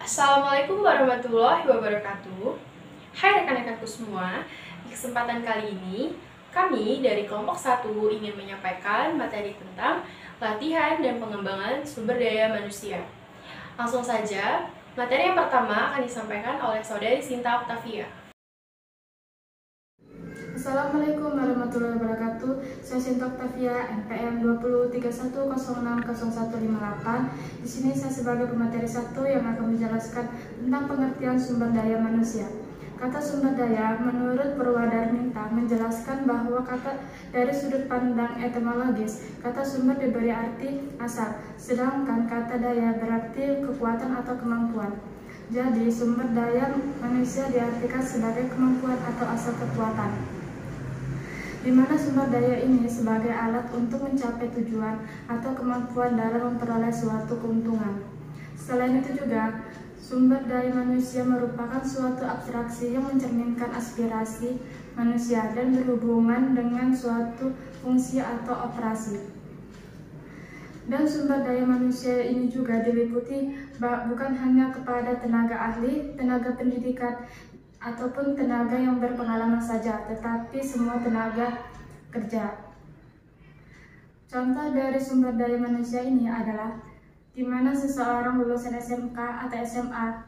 Assalamualaikum warahmatullahi wabarakatuh. Hai rekan-rekanku semua, di kesempatan kali ini kami dari kelompok 1 ingin menyampaikan materi tentang latihan dan pengembangan sumber daya manusia. Langsung saja, materi yang pertama akan disampaikan oleh saudari Sinta Octavia. Assalamualaikum warahmatullahi wabarakatuh. Saya Sinta Octavia, NPM 2031010158. Di sini saya sebagai pemateri 1 yang akan menjelaskan tentang pengertian sumber daya manusia. Kata sumber daya menurut Purwadarminta menjelaskan bahwa kata dari sudut pandang etimologis, kata sumber diberi arti asal, sedangkan kata daya berarti kekuatan atau kemampuan. Jadi, sumber daya manusia diartikan sebagai kemampuan atau asal kekuatan, di mana sumber daya ini sebagai alat untuk mencapai tujuan atau kemampuan dalam memperoleh suatu keuntungan. Selain itu juga, sumber daya manusia merupakan suatu abstraksi yang mencerminkan aspirasi manusia dan berhubungan dengan suatu fungsi atau operasi. Dan sumber daya manusia ini juga diliputi bukan hanya kepada tenaga ahli, tenaga pendidikan, ataupun tenaga yang berpengalaman saja, tetapi semua tenaga kerja. Contoh dari sumber daya manusia ini adalah di mana seseorang lulusan SMK atau SMA,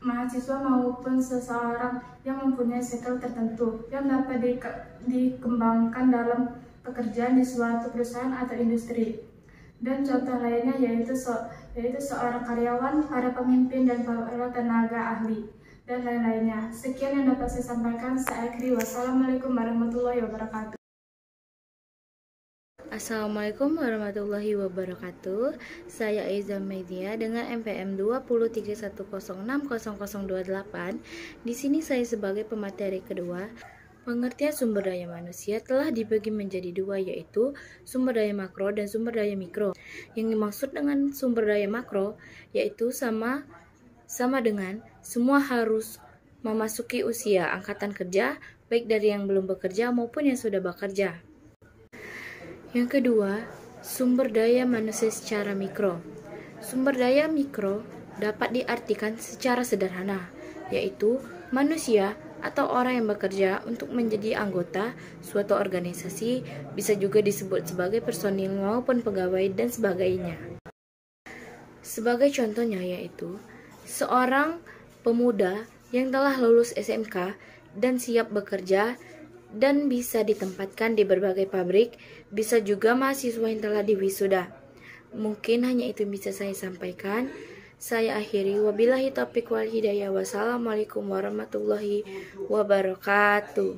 mahasiswa maupun seseorang yang mempunyai skill tertentu yang dapat dikembangkan dalam pekerjaan di suatu perusahaan atau industri. Dan contoh lainnya yaitu seorang karyawan, para pemimpin, dan para tenaga ahli, dan lain-lainnya. Sekian yang dapat saya sampaikan. Saya akhiri. Wassalamualaikum warahmatullahi wabarakatuh. Assalamualaikum warahmatullahi wabarakatuh. Saya Aiza Media dengan NPM 2031060028. Di sini saya sebagai pemateri kedua. Pengertian sumber daya manusia telah dibagi menjadi dua, yaitu sumber daya makro dan sumber daya mikro. Yang dimaksud dengan sumber daya makro yaitu sama dengan semua harus memasuki usia angkatan kerja, baik dari yang belum bekerja maupun yang sudah bekerja. Yang kedua, sumber daya manusia secara mikro. Sumber daya mikro dapat diartikan secara sederhana, yaitu manusia atau orang yang bekerja untuk menjadi anggota suatu organisasi, bisa juga disebut sebagai personil maupun pegawai dan sebagainya. Sebagai contohnya yaitu seorang pemuda yang telah lulus SMK dan siap bekerja dan bisa ditempatkan di berbagai pabrik, bisa juga mahasiswa yang telah diwisuda. Mungkin hanya itu yang bisa saya sampaikan. Saya akhiri. Wabillahi taufiq wal hidayah. Wassalamualaikum warahmatullahi wabarakatuh.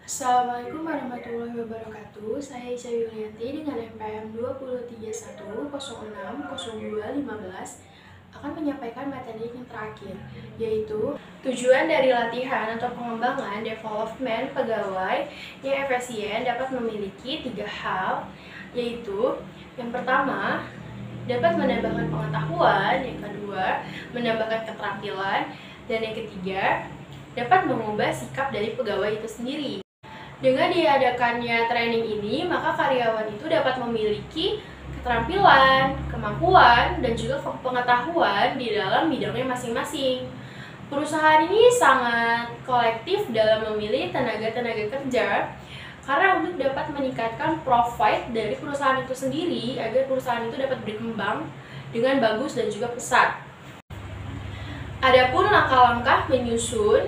Assalamualaikum warahmatullahi wabarakatuh. Saya Isya Yulianti dengan NPM 2031060215 akan menyampaikan materi yang terakhir, yaitu tujuan dari latihan atau pengembangan development pegawai yang efisien dapat memiliki 3 hal, yaitu yang pertama, dapat menambahkan pengetahuan, yang kedua, menambahkan keterampilan, dan yang ketiga, dapat mengubah sikap dari pegawai itu sendiri. Dengan diadakannya training ini, maka karyawan itu dapat memiliki keterampilan, kemampuan, dan juga pengetahuan di dalam bidangnya masing-masing. Perusahaan ini sangat kolektif dalam memilih tenaga-tenaga kerja, karena untuk dapat meningkatkan profit dari perusahaan itu sendiri agar perusahaan itu dapat berkembang dengan bagus dan juga pesat. Adapun langkah-langkah menyusun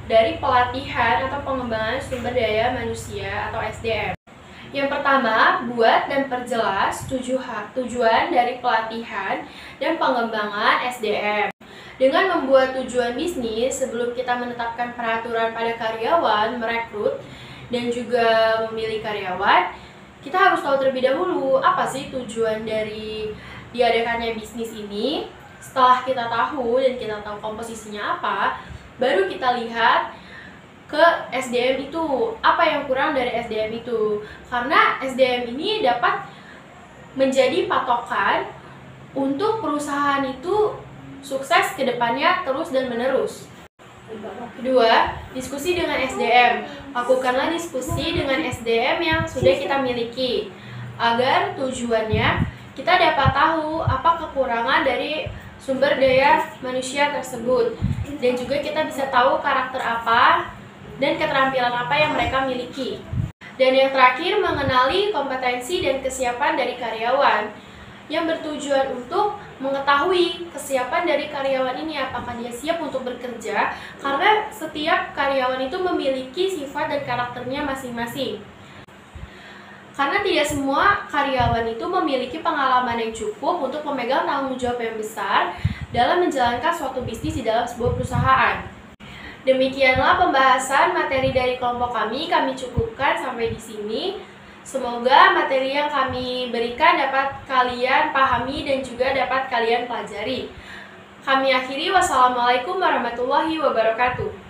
dari pelatihan atau pengembangan sumber daya manusia atau SDM. Yang pertama, buat dan perjelas tujuan dari pelatihan dan pengembangan SDM. Dengan membuat tujuan bisnis sebelum kita menetapkan peraturan pada karyawan, merekrut, dan juga memilih karyawan, kita harus tahu terlebih dahulu apa sih tujuan dari diadakannya bisnis ini. Setelah kita tahu dan kita tahu komposisinya apa, baru kita lihat ke SDM itu, apa yang kurang dari SDM itu. Karena SDM ini dapat menjadi patokan untuk perusahaan itu sukses ke depannya terus dan menerus. Kedua, diskusi dengan SDM. Lakukanlah diskusi dengan SDM yang sudah kita miliki agar tujuannya kita dapat tahu apa kekurangan dari sumber daya manusia tersebut, dan juga kita bisa tahu karakter apa dan keterampilan apa yang mereka miliki. Dan yang terakhir, mengenali kompetensi dan kesiapan dari karyawan, yang bertujuan untuk mengetahui kesiapan dari karyawan ini, apakah dia siap untuk bekerja, karena setiap karyawan itu memiliki sifat dan karakternya masing-masing. Karena tidak semua karyawan itu memiliki pengalaman yang cukup untuk memegang tanggung jawab yang besar dalam menjalankan suatu bisnis di dalam sebuah perusahaan. Demikianlah pembahasan materi dari kelompok kami cukupkan sampai di sini. Semoga materi yang kami berikan dapat kalian pahami dan juga dapat kalian pelajari. Kami akhiri, wassalamualaikum warahmatullahi wabarakatuh.